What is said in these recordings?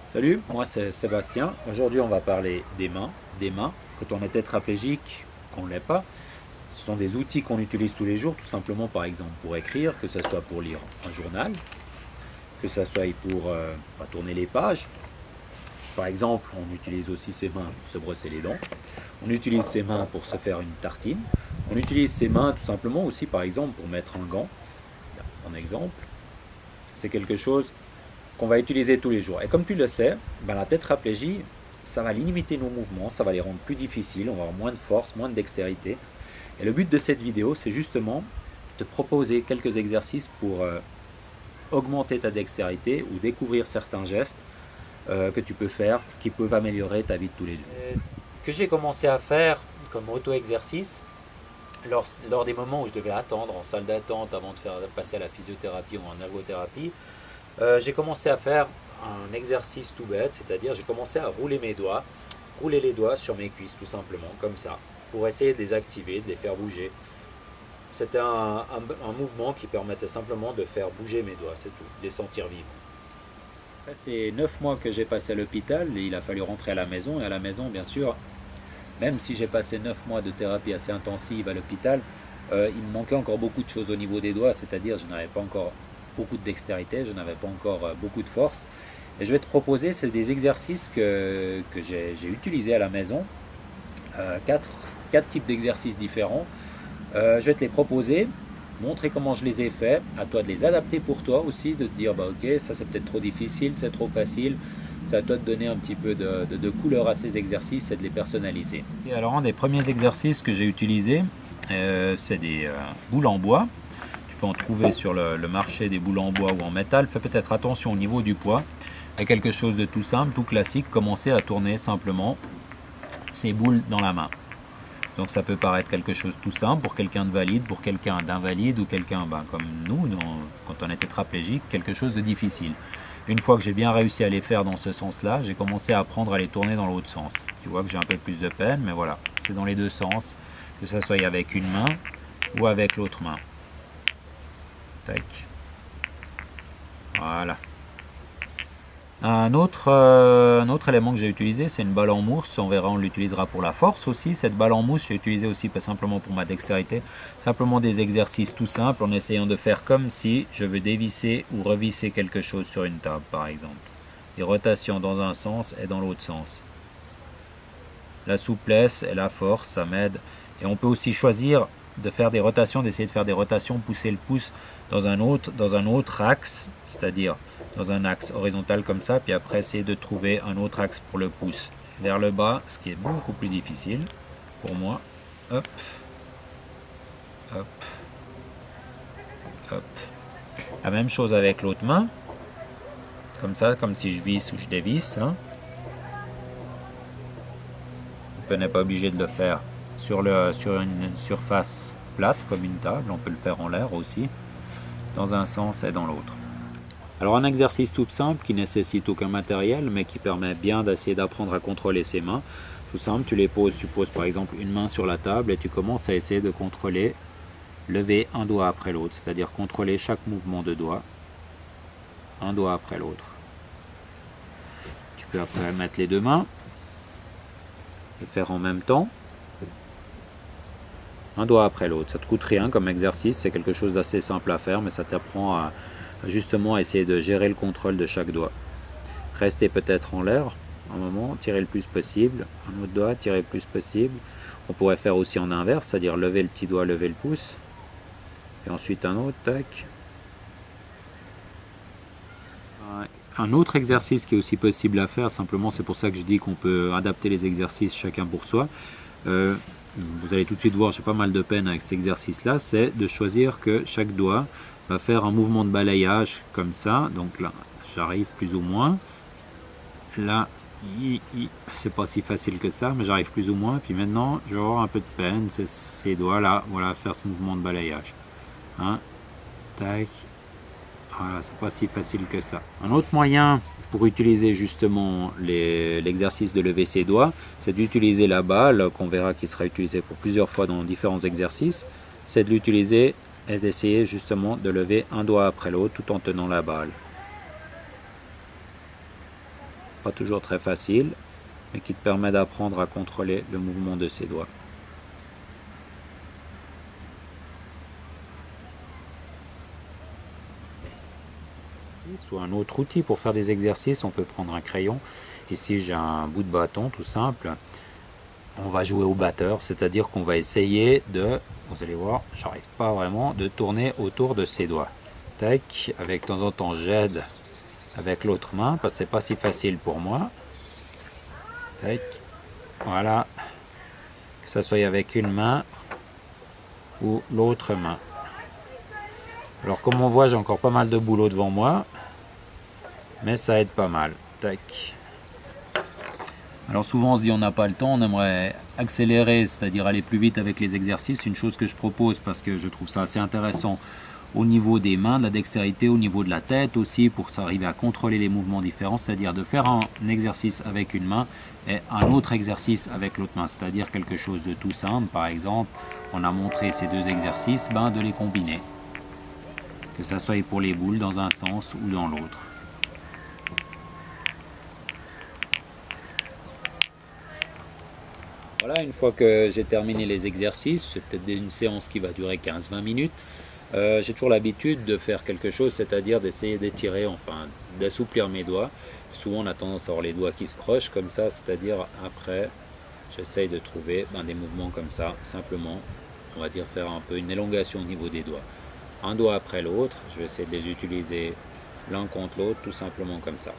Salut, moi c'est Sébastien. Aujourd'hui on va parler des mains. Des mains, quand on est tétraplégique, qu'on ne l'est pas, ce sont des outils qu'on utilise tous les jours, tout simplement par exemple pour écrire, que ce soit pour lire un journal, que ce soit pour tourner les pages. Par exemple, on utilise aussi ses mains pour se brosser les dents. On utilise ses mains pour se faire une tartine. On utilise ses mains tout simplement aussi par exemple pour mettre un gant. Un exemple, c'est quelque chose qu'on va utiliser tous les jours. Et comme tu le sais, la tétraplégie, ça va limiter nos mouvements, ça va les rendre plus difficiles, on va avoir moins de force, moins de dextérité. Et le but de cette vidéo, c'est justement de proposer quelques exercices pour augmenter ta dextérité ou découvrir certains gestes que tu peux faire qui peuvent améliorer ta vie de tous les jours. Et ce que j'ai commencé à faire comme auto-exercice, lors des moments où je devais attendre en salle d'attente avant de faire passer à la physiothérapie ou en ergothérapie, j'ai commencé à faire un exercice tout bête, c'est-à-dire j'ai commencé à rouler les doigts sur mes cuisses tout simplement, comme ça, pour essayer de les activer, de les faire bouger. C'était un mouvement qui permettait simplement de faire bouger mes doigts, c'est tout, de les sentir vivre. Après ces 9 mois que j'ai passé à l'hôpital, il a fallu rentrer à la maison, et à la maison, bien sûr, même si j'ai passé 9 mois de thérapie assez intensive à l'hôpital, il me manquait encore beaucoup de choses au niveau des doigts, c'est-à-dire je n'avais pas encore beaucoup de dextérité, je n'avais pas encore beaucoup de force. Et je vais te proposer, c'est des exercices que j'ai utilisés à la maison, quatre types d'exercices différents. Je vais te les proposer, montrer comment je les ai faits, à toi de les adapter pour toi aussi, de te dire ok, ça c'est peut-être trop difficile, c'est trop facile. C'est à toi de donner un petit peu de couleur à ces exercices et de les personnaliser. Et alors un des premiers exercices que j'ai utilisé, c'est des boules en bois. Tu peux en trouver sur le marché des boules en bois ou en métal. Fais peut-être attention au niveau du poids. Et quelque chose de tout simple, tout classique, commencer à tourner simplement ces boules dans la main. Donc ça peut paraître quelque chose de tout simple pour quelqu'un de valide, pour quelqu'un d'invalide ou quelqu'un comme nous, quand on est tétraplégique, quelque chose de difficile. Une fois que j'ai bien réussi à les faire dans ce sens-là, j'ai commencé à apprendre à les tourner dans l'autre sens. Tu vois que j'ai un peu plus de peine, mais voilà, c'est dans les deux sens, que ça soit avec une main ou avec l'autre main. Tac. Voilà. Un autre élément que j'ai utilisé, c'est une balle en mousse. On verra, on l'utilisera pour la force aussi. Cette balle en mousse, j'ai utilisé aussi pas simplement pour ma dextérité. Simplement des exercices tout simples en essayant de faire comme si je veux dévisser ou revisser quelque chose sur une table, par exemple. Des rotations dans un sens et dans l'autre sens. La souplesse et la force, ça m'aide. Et on peut aussi choisir de faire des rotations, d'essayer de faire des rotations, pousser le pouce dans un autre axe, c'est-à-dire dans un axe horizontal comme ça, puis après essayer de trouver un autre axe pour le pouce vers le bas, ce qui est beaucoup plus difficile pour moi. Hop, hop, hop. La même chose avec l'autre main, comme ça, comme si je visse ou je dévisse. On n'est pas obligé de le faire sur une surface plate comme une table, on peut le faire en l'air aussi, dans un sens et dans l'autre. Alors un exercice tout simple qui nécessite aucun matériel mais qui permet bien d'essayer d'apprendre à contrôler ses mains. Tout simple, tu poses par exemple une main sur la table et tu commences à essayer de contrôler, lever un doigt après l'autre, c'est-à-dire contrôler chaque mouvement de doigt, un doigt après l'autre. Tu peux après mettre les deux mains et faire en même temps, un doigt après l'autre. Ça ne te coûte rien comme exercice, c'est quelque chose d'assez simple à faire, mais ça t'apprend à justement essayer de gérer le contrôle de chaque doigt. Rester peut-être en l'air un moment, tirer le plus possible, un autre doigt, tirer le plus possible. On pourrait faire aussi en inverse, c'est-à-dire lever le petit doigt, lever le pouce, et ensuite un autre, tac. Un autre exercice qui est aussi possible à faire, simplement c'est pour ça que je dis qu'on peut adapter les exercices chacun pour soi. Vous allez tout de suite voir, j'ai pas mal de peine avec cet exercice-là, c'est de choisir que chaque doigt va faire un mouvement de balayage comme ça. Donc là, j'arrive plus ou moins. Là, c'est pas si facile que ça, mais j'arrive plus ou moins. Puis maintenant, je vais avoir un peu de peine, c'est ces doigts-là, voilà, faire ce mouvement de balayage. Tac. Voilà, c'est pas si facile que ça. Un autre moyen pour utiliser justement l'exercice de lever ses doigts, c'est d'utiliser la balle, qu'on verra qui sera utilisée pour plusieurs fois dans différents exercices. C'est de l'utiliser et d'essayer justement de lever un doigt après l'autre tout en tenant la balle. pas toujours très facile, mais qui te permet d'apprendre à contrôler le mouvement de ses doigts. Ou un autre outil pour faire des exercices, on peut prendre un crayon. Ici j'ai un bout de bâton tout simple. On va jouer au batteur, c'est-à-dire qu'on va essayer de, vous allez voir, j'arrive pas vraiment, de tourner autour de ses doigts. Tac, avec de temps en temps j'aide avec l'autre main parce que c'est pas si facile pour moi. Tac, voilà, que ça soit avec une main ou l'autre main. Alors comme on voit, j'ai encore pas mal de boulot devant moi, mais ça aide pas mal. Tac. Alors souvent on se dit on n'a pas le temps, on aimerait accélérer, c'est-à-dire aller plus vite avec les exercices. Une chose que je propose parce que je trouve ça assez intéressant au niveau des mains, de la dextérité, au niveau de la tête aussi, pour s'arriver à contrôler les mouvements différents, c'est-à-dire de faire un exercice avec une main et un autre exercice avec l'autre main, c'est-à-dire quelque chose de tout simple. Par exemple, on a montré ces deux exercices, de les combiner. Que ça soit pour les boules dans un sens ou dans l'autre. Voilà, une fois que j'ai terminé les exercices, c'est peut-être une séance qui va durer 15-20 minutes. J'ai toujours l'habitude de faire quelque chose, c'est-à-dire d'essayer d'étirer, enfin d'assouplir mes doigts. Souvent on a tendance à avoir les doigts qui se crochent comme ça, c'est-à-dire après j'essaye de trouver des mouvements comme ça, simplement on va dire faire un peu une élongation au niveau des doigts. Un doigt après l'autre, je vais essayer de les utiliser l'un contre l'autre, tout simplement comme ça.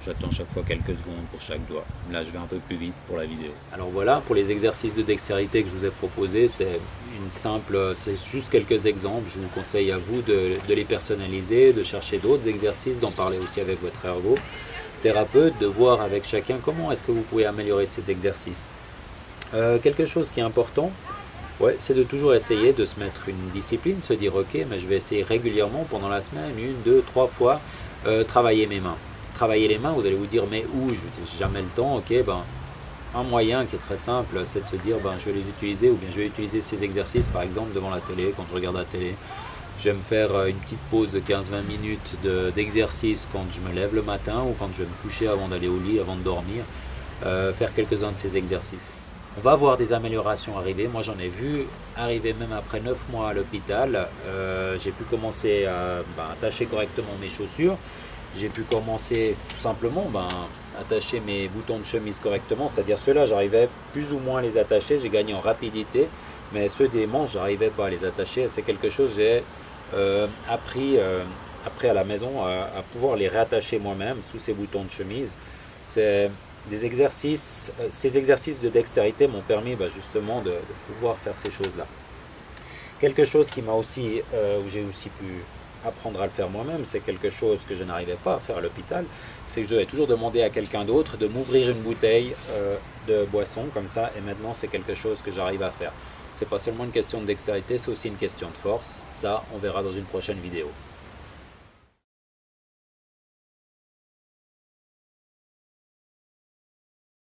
J'attends chaque fois quelques secondes pour chaque doigt. Là, je vais un peu plus vite pour la vidéo. Alors voilà, pour les exercices de dextérité que je vous ai proposés, c'est juste quelques exemples. Je vous conseille à vous de les personnaliser, de chercher d'autres exercices, d'en parler aussi avec votre ergothérapeute, de voir avec chacun comment est-ce que vous pouvez améliorer ces exercices. Quelque chose qui est important, c'est de toujours essayer de se mettre une discipline, se dire ok, mais je vais essayer régulièrement pendant la semaine, 1, 2, 3 fois, travailler mes mains. Travailler les mains, vous allez vous dire mais où, je n'ai jamais le temps. Ok, un moyen qui est très simple, c'est de se dire je vais les utiliser, ou bien je vais utiliser ces exercices par exemple devant la télé. Quand je regarde la télé, je vais me faire une petite pause de 15-20 minutes d'exercice quand je me lève le matin ou quand je vais me coucher avant d'aller au lit, avant de dormir, faire quelques-uns de ces exercices. On va voir des améliorations arriver. Moi j'en ai vu arriver même après 9 mois à l'hôpital. J'ai pu commencer à attacher correctement mes chaussures. J'ai pu commencer tout simplement attacher mes boutons de chemise correctement, c'est-à-dire ceux-là j'arrivais plus ou moins à les attacher, j'ai gagné en rapidité, mais ceux des manches j'arrivais pas à les attacher. C'est quelque chose que j'ai appris après à la maison à pouvoir les réattacher moi-même sous ces boutons de chemise. C'est des exercices, ces exercices de dextérité m'ont permis justement de pouvoir faire ces choses-là. Quelque chose qui m'a aussi, où j'ai aussi pu apprendre à le faire moi-même, c'est quelque chose que je n'arrivais pas à faire à l'hôpital, c'est que je devais toujours demander à quelqu'un d'autre de m'ouvrir une bouteille de boisson comme ça, et maintenant c'est quelque chose que j'arrive à faire. C'est pas seulement une question de dextérité, c'est aussi une question de force. Ça, on verra dans une prochaine vidéo.